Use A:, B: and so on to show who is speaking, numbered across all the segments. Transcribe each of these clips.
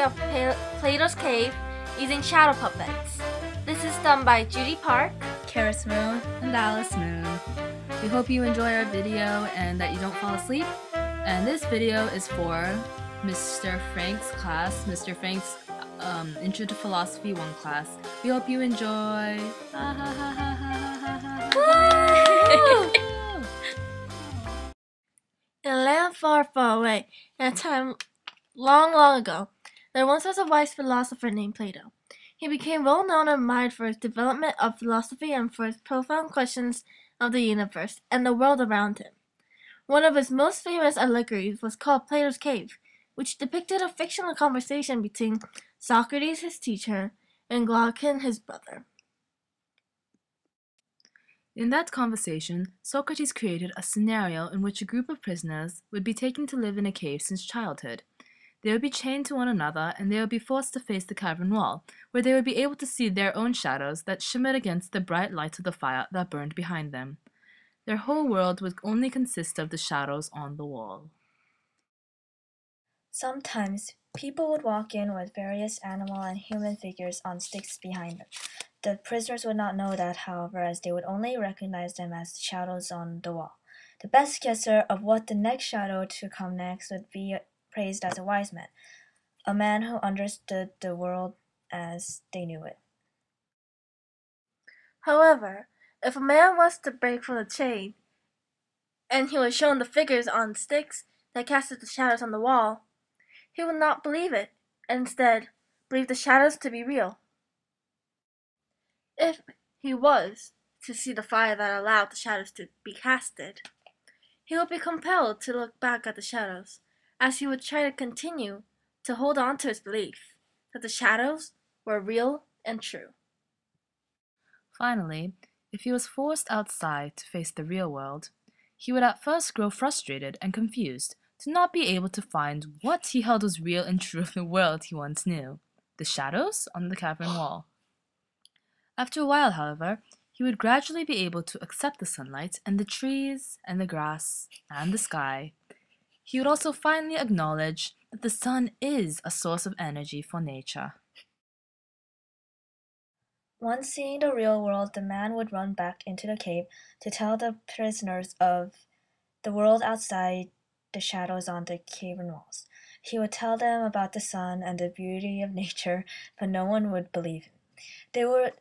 A: of Plato's Cave using shadow puppets. This is done by Judy Park,
B: Charis and Alice Moon. We hope you enjoy our video and that you don't fall asleep. And this video is for Mr. Frank's class, Mr. Frank's Intro to Philosophy 1 class. We hope you enjoy.
A: In a land far, far away, in a time long, long ago, there once was a wise philosopher named Plato. He became well known and admired for his development of philosophy and for his profound questions of the universe and the world around him. One of his most famous allegories was called Plato's Cave, which depicted a fictional conversation between Socrates, his teacher, and Glaucon, his brother.
B: In that conversation, Socrates created a scenario in which a group of prisoners would be taken to live in a cave since childhood. They would be chained to one another, and they would be forced to face the cavern wall, where they would be able to see their own shadows that shimmered against the bright light of the fire that burned behind them. Their whole world would only consist of the shadows on the wall.
C: Sometimes, people would walk in with various animal and human figures on sticks behind them. The prisoners would not know that, however, as they would only recognize them as shadows on the wall. The best guesser of what the next shadow to come next would be praised as a wise man, a man who understood the world as they knew it.
A: However, if a man was to break from the chain, and he was shown the figures on sticks that casted the shadows on the wall, he would not believe it, and instead believe the shadows to be real. If he was to see the fire that allowed the shadows to be casted, he would be compelled to look back at the shadows, as he would try to continue to hold on to his belief that the shadows were real and true.
B: Finally, if he was forced outside to face the real world, he would at first grow frustrated and confused to not be able to find what he held was real and true of the world he once knew, the shadows on the cavern wall. After a while, however, he would gradually be able to accept the sunlight and the trees and the grass and the sky. He would also finally acknowledge that the sun is a source of energy for nature.
C: Once seeing the real world, the man would run back into the cave to tell the prisoners of the world outside the shadows on the cavern walls. He would tell them about the sun and the beauty of nature, but no one would believe him. They would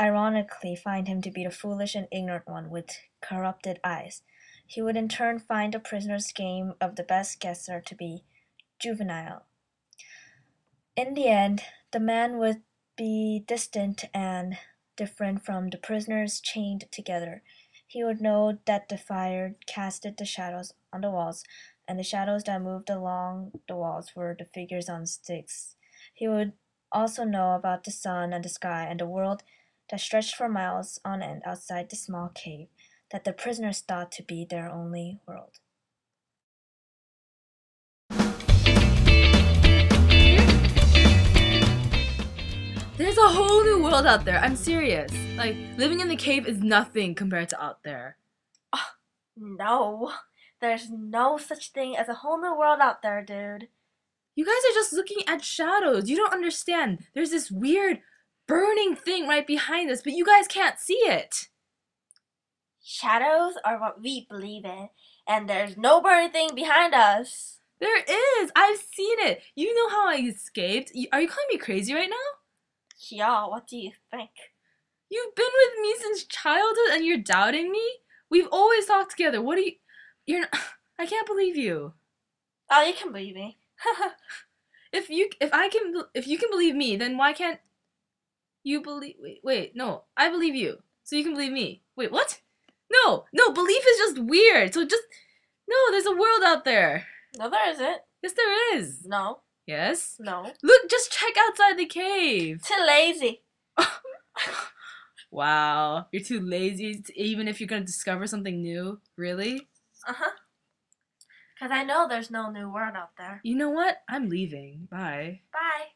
C: ironically find him to be the foolish and ignorant one with corrupted eyes. He would in turn find the prisoner's game of the best guesser to be juvenile. In the end, the man would be distant and different from the prisoners chained together. He would know that the fire casted the shadows on the walls, and the shadows that moved along the walls were the figures on sticks. He would also know about the sun and the sky and the world that stretched for miles on end outside the small cave that the prisoners thought to be their only world.
B: There's a whole new world out there, I'm serious. Like, living in the cave is nothing compared to out there.
A: No, there's no such thing as a whole new world out there, dude.
B: You guys are just looking at shadows. You don't understand. There's this weird burning thing right behind us, but you guys can't see it.
A: Shadows are what we believe in, and there's no burning thing behind us.
B: There is. I've seen it. You know how I escaped. Are you calling me crazy right now?
A: Yeah, what do you think?
B: You've been with me since childhood and you're doubting me? We've always talked together. What are you... You're not... I can't believe you.
A: Oh, you can believe me.
B: If you can believe me, then why can't you believe... Wait, no. I believe you. So you can believe me. Wait, what? No, belief is just weird. So just... No, there's a world out there.
A: No, there isn't.
B: Yes, there is.
A: No.
B: Yes?
A: No.
B: Look, just check outside the cave.
A: Too lazy.
B: Wow. You're too lazy even if you're going to discover something new? Really?
A: Uh-huh. Because I know there's no new world out there.
B: You know what? I'm leaving. Bye.
A: Bye.